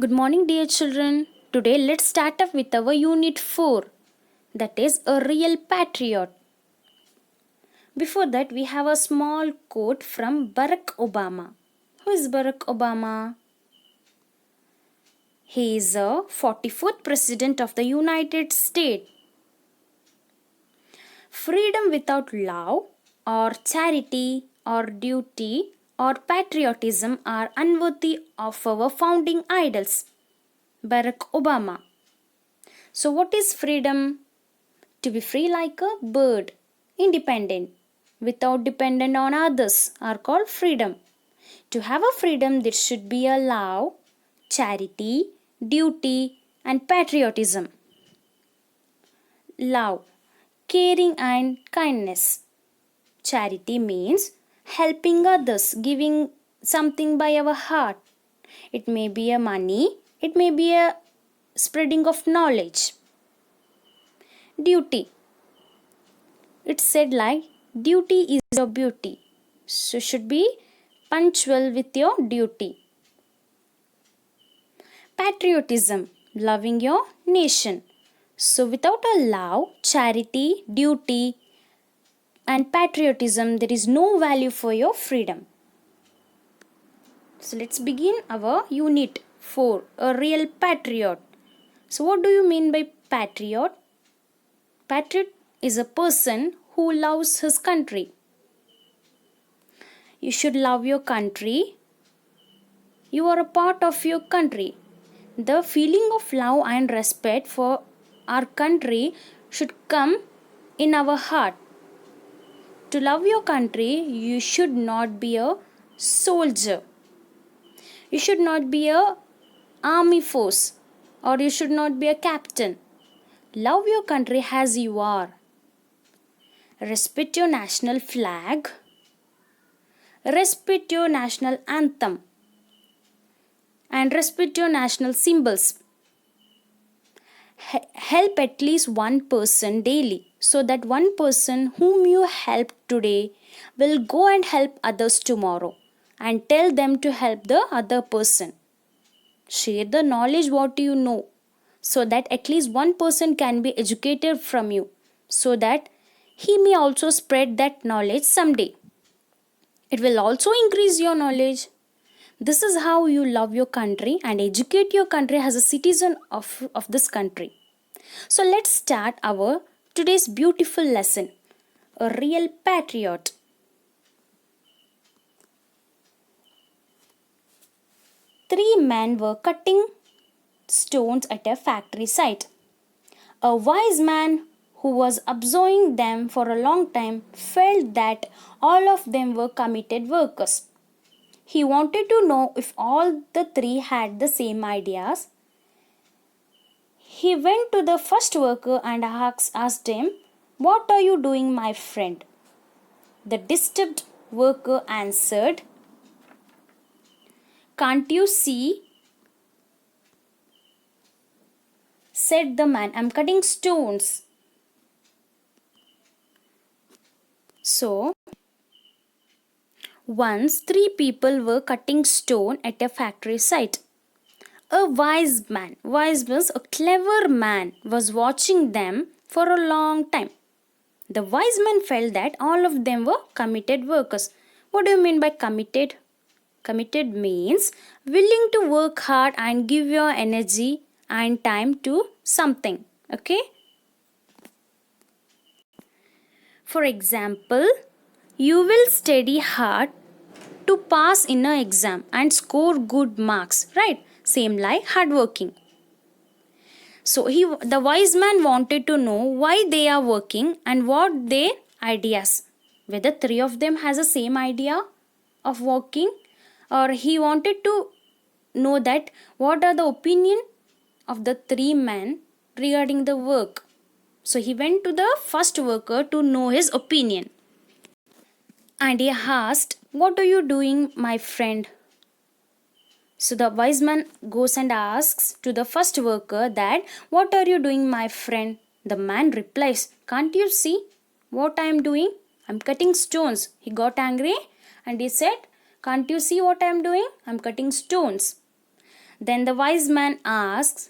Good morning, dear children. Today, let's start up with our Unit 4, that is a real patriot. Before that, we have a small quote from Barack Obama. Who is Barack Obama? He is the 44th President of the United States. Freedom without love, or charity, or duty, or patriotism are unworthy of our founding idols. Barack Obama. So, what is freedom? To be free like a bird, independent, without dependent on others, are called freedom. To have a freedom, there should be a love, charity, duty, and patriotism. Love, caring, and kindness. Charity means helping others, giving something by our heart. It may be a money, it may be a spreading of knowledge. Duty. It's said like duty is your beauty. So should be punctual with your duty. Patriotism, loving your nation. So without a love, charity, duty and patriotism, there is no value for your freedom. So let's begin our unit 4, a real patriot. So what do you mean by patriot? Patriot is a person who loves his country. You should love your country. You are a part of your country. The feeling of love and respect for our country should come in our heart. To love your country, you should not be a soldier. You should not be a army force, or you should not be a captain. Love your country as you are. Respect your national flag. Respect your national anthem. And respect your national symbols. Help at least one person daily, so that one person whom you help today will go and help others tomorrow and tell them to help the other person. Share the knowledge what you know, so that at least one person can be educated from you, so that he may also spread that knowledge someday. It will also increase your knowledge. This is how you love your country and educate your country as a citizen of this country. So let's start our today's beautiful lesson, a real patriot. Three men were cutting stones at a factory site. A wise man who was observing them for a long time felt that all of them were committed workers. He wanted to know if all the three had the same ideas. He went to the first worker and asked him, "What are you doing, my friend?" The disturbed worker answered, "Can't you see?" said the man, "I'm cutting stones." So, once three people were cutting stone at a factory site. A wise man, wise means a clever man, was watching them for a long time. The wise man felt that all of them were committed workers. What do you mean by committed? Committed means willing to work hard and give your energy and time to something. Okay? For example, you will study hard to pass in an exam and score good marks, right? Same like hardworking. So the wise man wanted to know why they are working and what their ideas. Whether three of them has the same idea of working, or he wanted to know that what are the opinion of the three men regarding the work. So he went to the first worker to know his opinion. And he asked, "What are you doing, my friend?" So the wise man goes and asks to the first worker that, "What are you doing, my friend?" The man replies, "Can't you see what I am doing? I'm cutting stones." He got angry and he said, "Can't you see what I am doing? I'm cutting stones." Then the wise man asks,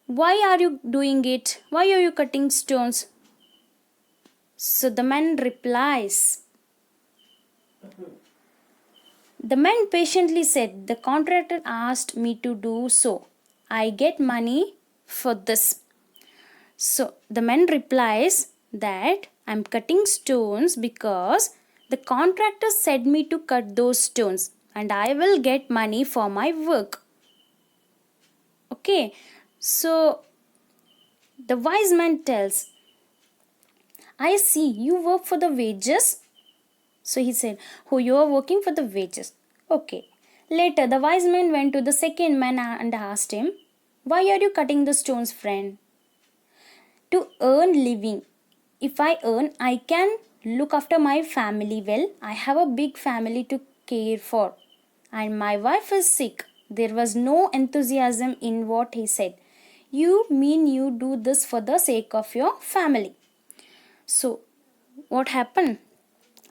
why are you doing it? Why are you cutting stones? So the man replies, the man patiently said, the contractor asked me to do so. I get money for this. So the man replies that I'm cutting stones because the contractor said me to cut those stones and I will get money for my work. Okay, so the wise man tells, I see you work for the wages. So he said, oh, you are working for the wages. Okay. Later, the wise man went to the second man and asked him, why are you cutting the stones, friend? To earn living. If I earn, I can look after my family well. I have a big family to care for. And my wife is sick. There was no enthusiasm in what he said. You mean you do this for the sake of your family? So, what happened?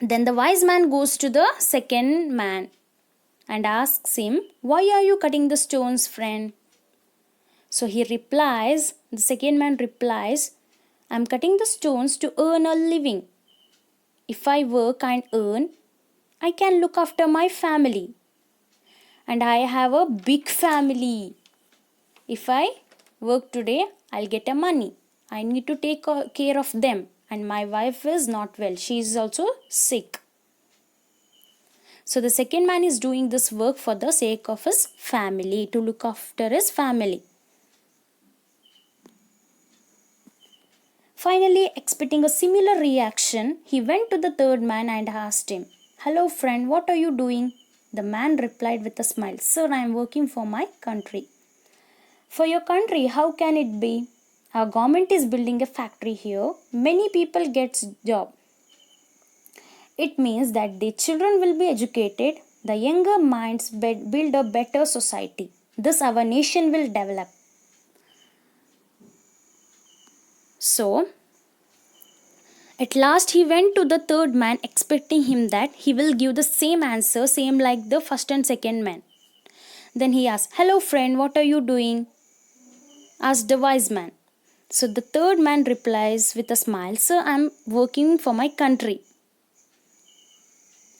Then the wise man goes to the second man and asks him, why are you cutting the stones, friend? So the second man replies, I'm cutting the stones to earn a living. If I work and earn, I can look after my family. And I have a big family. If I work today, I'll get a money. I need to take care of them. And my wife is not well. She is also sick. So the second man is doing this work for the sake of his family, to look after his family. Finally, expecting a similar reaction, he went to the third man and asked him, hello friend, what are you doing? The man replied with a smile, sir, I am working for my country. For your country, how can it be? Our government is building a factory here. Many people get job. It means that the children will be educated. The younger minds build a better society. Thus our nation will develop. So, at last he went to the third man expecting him that he will give the same answer, same like the first and second man. Then he asked, hello friend, what are you doing? Asked the wise man. So the third man replies with a smile, sir, I am working for my country.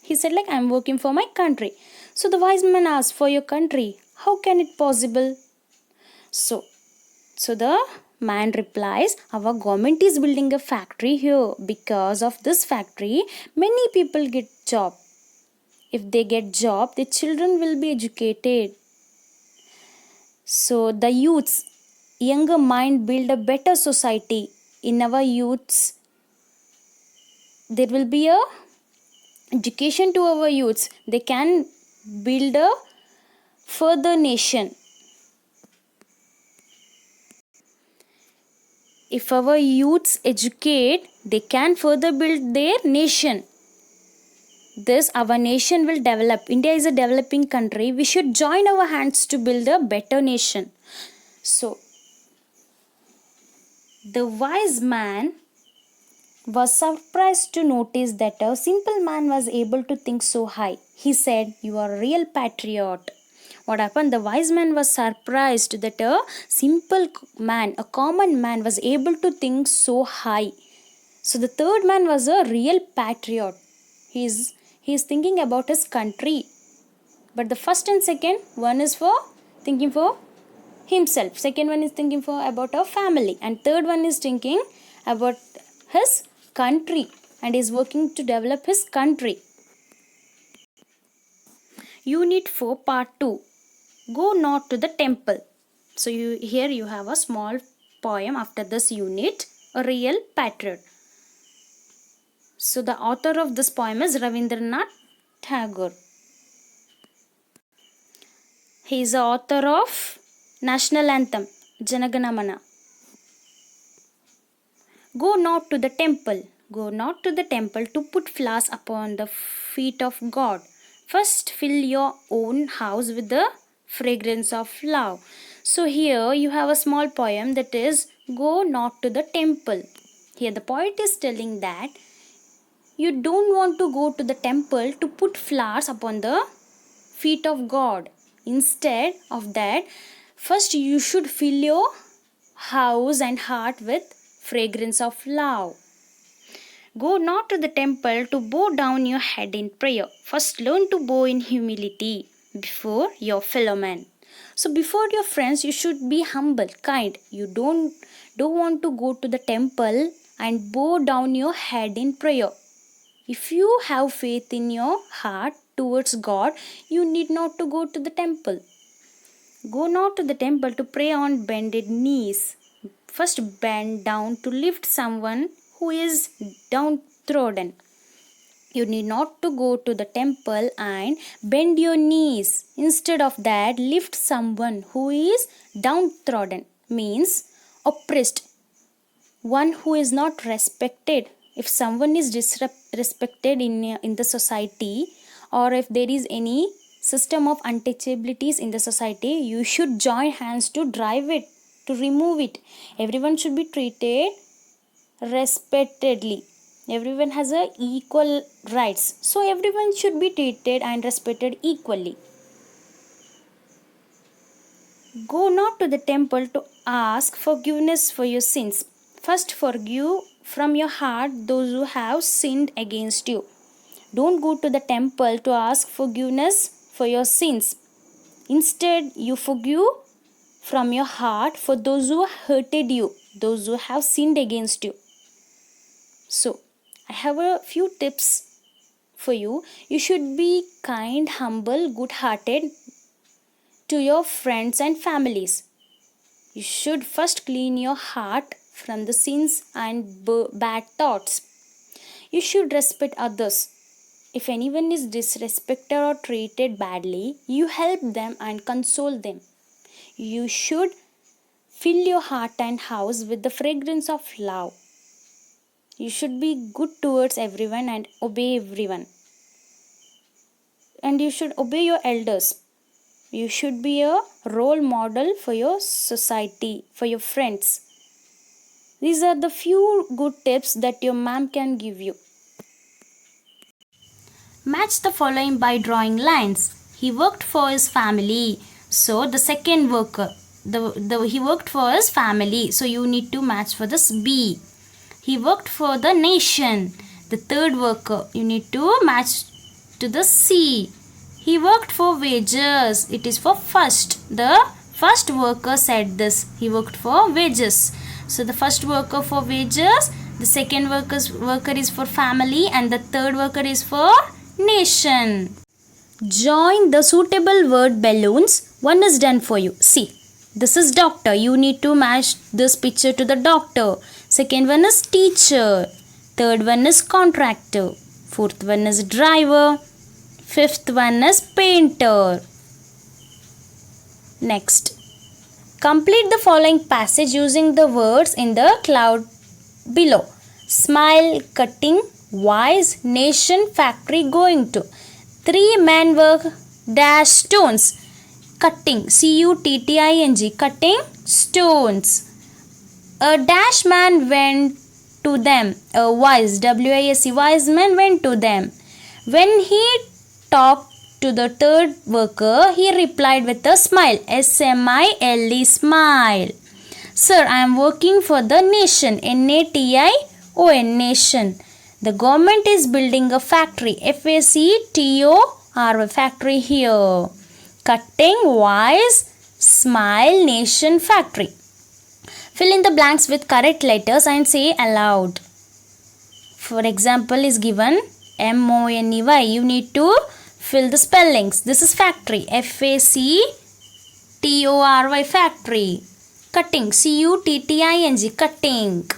He said like, I am working for my country. So the wise man asked, for your country, how can it possible? So the man replies, our government is building a factory here. Because of this factory, many people get job. If they get job, the children will be educated. So the younger mind build a better society. In our youths, there will be a education to our youths. They can build a further nation. If our youths educate, they can further build their nation. Thus our nation will develop. India is a developing country. We should join our hands to build a better nation. So the wise man was surprised to notice that a simple man was able to think so high. He said, you are a real patriot. What happened? The wise man was surprised that a simple man, a common man, was able to think so high. So the third man was a real patriot. He is thinking about his country. But the first and second one is for thinking for himself. Second one is thinking about our family. And third one is thinking about his country and is working to develop his country. Unit 4 part 2. Go not to the temple. So here you have a small poem after this unit, a real patriot. So the author of this poem is Ravindranath Tagore. He is the author of National Anthem, Janaganamana. Go not to the temple. Go not to the temple to put flowers upon the feet of God. First fill your own house with the fragrance of love. So here you have a small poem that is Go not to the temple. Here the poet is telling that you don't want to go to the temple to put flowers upon the feet of God. Instead of that, first you should fill your house and heart with fragrance of love. Go not to the temple to bow down your head in prayer. First learn to bow in humility before your fellow man. So before your friends, you should be humble, kind. You don't want to go to the temple and bow down your head in prayer. If you have faith in your heart towards God, you need not to go to the temple. Go not to the temple to pray on bended knees. First bend down to lift someone who is downtrodden. You need not to go to the temple and bend your knees. Instead of that, lift someone who is downtrodden, means oppressed, one who is not respected. If someone is disrespected in the society, or if there is any system of untouchabilities in the society, you should join hands to drive it, to remove it. Everyone should be treated respectedly. Everyone has a equal rights, so everyone should be treated and respected equally. Go not to the temple to ask forgiveness for your sins. First forgive from your heart those who have sinned against you. Don't go to the temple to ask forgiveness for your sins. Instead, you forgive from your heart for those who hurted you, those who have sinned against you. So, I have a few tips for you. You should be kind, humble, good-hearted to your friends and families. You should first clean your heart from the sins and bad thoughts. You should respect others. If anyone is disrespected or treated badly, you help them and console them. You should fill your heart and house with the fragrance of love. You should be good towards everyone and obey everyone. And you should obey your elders. You should be a role model for your society, for your friends. These are the few good tips that your ma'am can give you. Match the following by drawing lines. He worked for his family. So the second worker, he worked for his family. So you need to match for this B. He worked for the nation. The third worker, you need to match to the C. He worked for wages. It is for first. The first worker said this. He worked for wages. So the first worker for wages, the second worker is for family, and the third worker is for nation. Join the suitable word balloons. One is done for you. See, this is doctor. You need to match this picture to the doctor. Second one is teacher. Third one is contractor. Fourth one is driver. Fifth one is painter. Next, complete the following passage using the words in the cloud below. Smile, cutting, wise, nation, factory, going to. 3 men were dash stones. Cutting, cutting, cutting stones. A dash man went to them. A wise, wise man went to them. When he talked to the third worker, he replied with a smile. S-M-I-L-E, smile. Sir, I am working for the nation. N-A-T-I-O-N, nation. The government is building a factory. F-A-C-T-O-R, factory here. Cutting, wise, smile, nation, factory. Fill in the blanks with correct letters and say aloud. For example is given M-O-N-E-Y. You need to fill the spellings. This is factory. F-A-C-T-O-R-Y, factory. Cutting, C-U-T-T-I-N-G, cutting.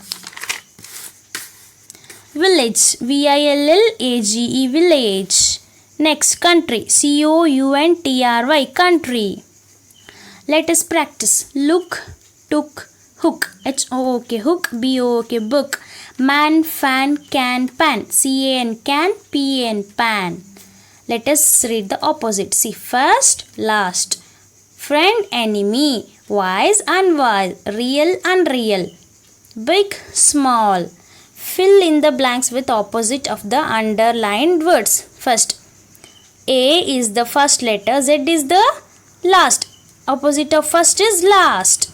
Village, V-I-L-L-A-G-E, village. Next, country, C-O-U-N-T-R-Y, country. Let us practice. Look, took, hook, H-O-O-K, hook, B-O-O-K, book. Man, fan, can, pan, C-A-N, can, P-A-N, pan. Let us read the opposite. See, first, last. Friend, enemy. Wise, unwise. Real, unreal. Big, small. Fill in the blanks with opposite of the underlined words. First, A is the first letter, Z is the Last. Opposite of first is last.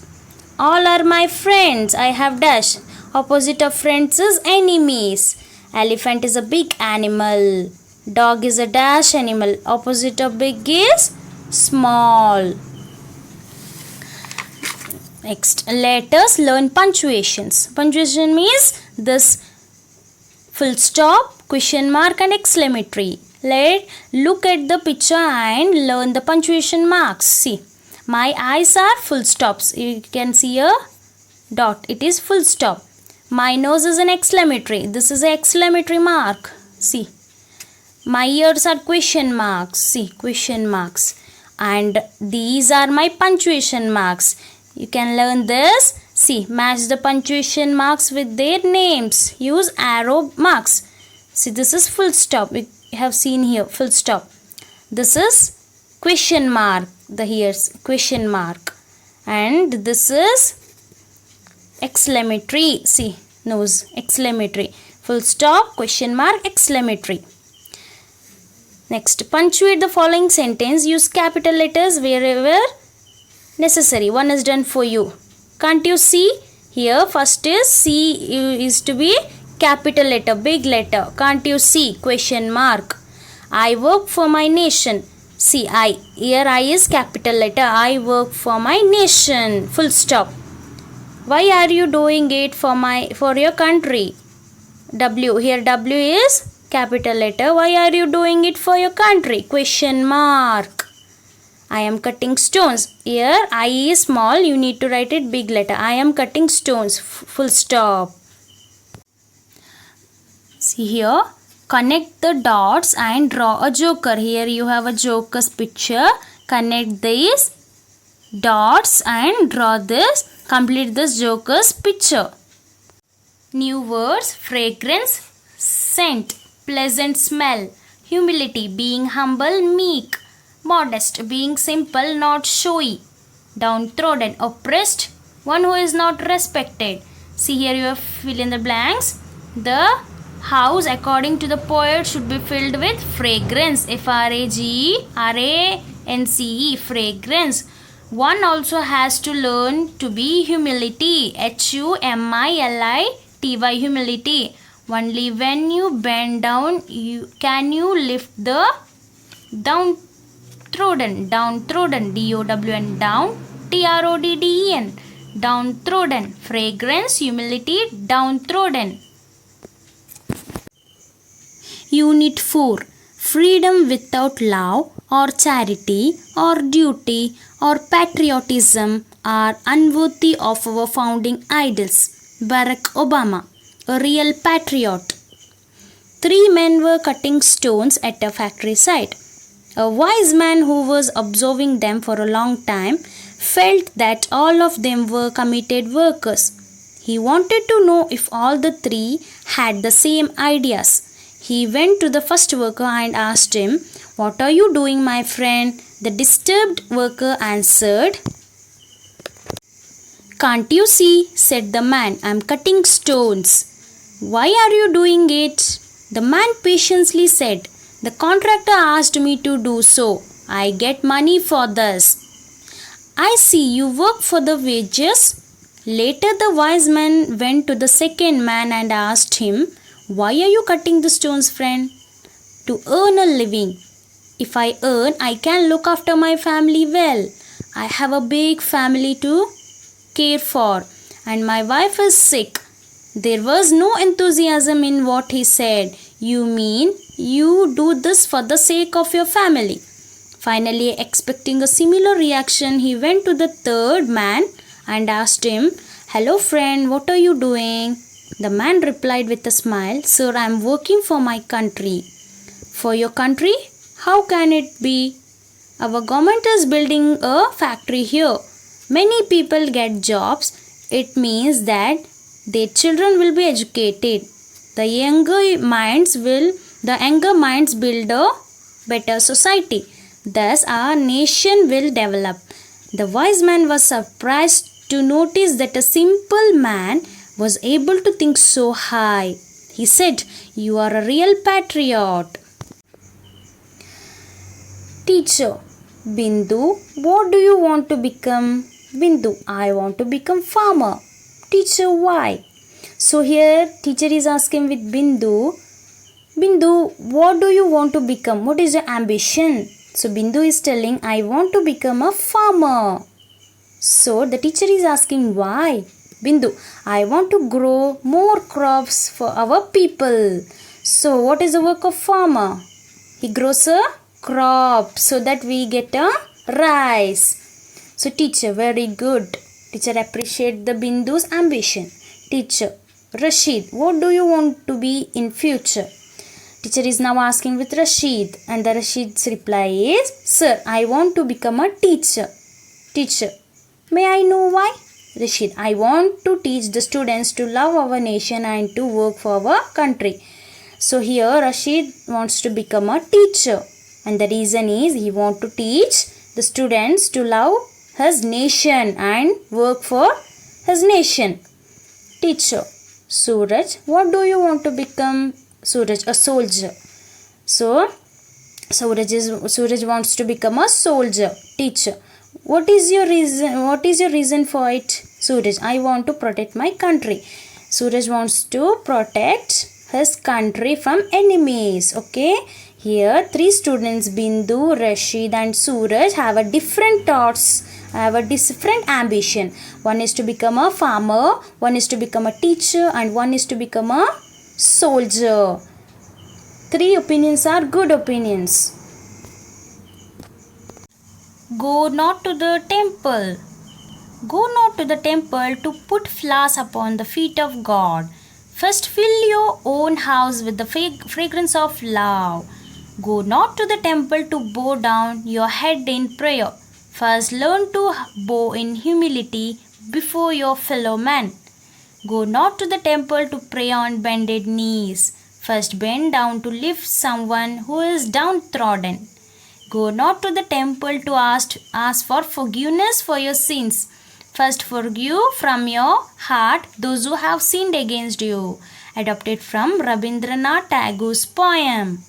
All are my friends. I have dash. Opposite of friends is enemies. Elephant is a big animal. Dog is a dash animal. Opposite of big is small. Next, let us learn punctuations. Punctuation means this full stop, question mark and exclamatory. Let's look at the picture and learn the punctuation marks. See, my eyes are full stops. You can see a dot. It is full stop. My nose is an exclamatory. This is an exclamatory mark. See, my ears are question marks. See, question marks. And these are my punctuation marks. You can learn this. See, match the punctuation marks with their names. Use arrow marks. See, this is full stop. We have seen here full stop. This is question mark. The here's question mark. And this is exclamatory. See, nose, exclamatory. Full stop, question mark, exclamatory. Next, punctuate the following sentence. Use capital letters wherever necessary. One is done for you. Can't you see? Here first is C is to be capital letter, big letter. Can't you see? Question mark. I work for my nation. See, I. Here I is capital letter. I work for my nation. Full stop. Why are you doing it for your country? W. Here W is capital letter. Why are you doing it for your country? Question mark. I am cutting stones. Here I is small. You need to write it big letter. I am cutting stones. Full stop. See here. Connect the dots and draw a joker. Here you have a joker's picture. Connect these dots and draw this. Complete this joker's picture. New words. Fragrance, scent, pleasant smell, humility, being humble, meek, modest, being simple, not showy, downtrodden, oppressed, one who is not respected. See here you have fill in the blanks. The house according to the poet should be filled with fragrance. Fragrance. Fragrance. One also has to learn to be humility. Humility. Humility. Only when you bend down can you lift the downtrodden. Downtrodden. D-O-W-N. Down. T-R-O-D-D-E-N. Downtrodden. Fragrance, humility, downtrodden. Unit 4. Freedom without love or charity or duty or patriotism are unworthy of our founding idols. Barack Obama, a real patriot. 3 men were cutting stones at a factory site. A wise man who was observing them for a long time felt that all of them were committed workers. He wanted to know if all the 3 had the same ideas. He went to the first worker and asked him, "What are you doing, my friend?" The disturbed worker answered, "Can't you see?" said the man. "I'm cutting stones." "Why are you doing it?" The man patiently said, "The contractor asked me to do so. I get money for this." "I see you work for the wages." Later the wise man went to the second man and asked him, "Why are you cutting the stones, friend?" "To earn a living. If I earn, I can look after my family well. I have a big family to care for, and my wife is sick." There was no enthusiasm in what he said. "You mean you do this for the sake of your family?" Finally, expecting a similar reaction, he went to the third man and asked him, "Hello friend, what are you doing?" The man replied with a smile, "Sir, I am working for my country." "For your country? How can it be? Our government is building a factory here. Many people get jobs. It means that their children will be educated. The younger minds build a better society. Thus our nation will develop." The wise man was surprised to notice that a simple man was able to think so high. He said, "You are a real patriot." Teacher. Bindu, what do you want to become? Bindu, I want to become farmer. Teacher, why? So here teacher is asking with Bindu, Bindu, what do you want to become? What is your ambition? So Bindu is telling, I want to become a farmer. So the teacher is asking why? Bindu, I want to grow more crops for our people. So what is the work of farmer? He grows a crop so that we get a rice. So teacher, very good. Teacher appreciate the Bindu's ambition. Teacher, Rashid, what do you want to be in future? Teacher is now asking with Rashid, and the Rashid's reply is, Sir, I want to become a teacher. Teacher, may I know why? Rashid, I want to teach the students to love our nation and to work for our country. So here Rashid wants to become a teacher, and the reason is he wants to teach the students to love his nation and work for his nation. Teacher, Suraj, what do you want to become? Suraj, a soldier. So Suraj wants to become a soldier. Teacher, what is your reason? What is your reason for it? Suraj, I want to protect my country. Suraj wants to protect his country from enemies. Okay. Here three students, Bindu, Rashid and Suraj, have a different thoughts, have a different ambition. One is to become a farmer, one is to become a teacher, and one is to become a soldier. Three opinions are good opinions. Go not to the temple. Go not to the temple to put flowers upon the feet of God. First fill your own house with the fragrance of love. Go not to the temple to bow down your head in prayer. First learn to bow in humility before your fellow man. Go not to the temple to pray on bended knees. First bend down to lift someone who is downtrodden. Go not to the temple to ask for forgiveness for your sins. First forgive from your heart those who have sinned against you. Adapted from Rabindranath Tagore's poem.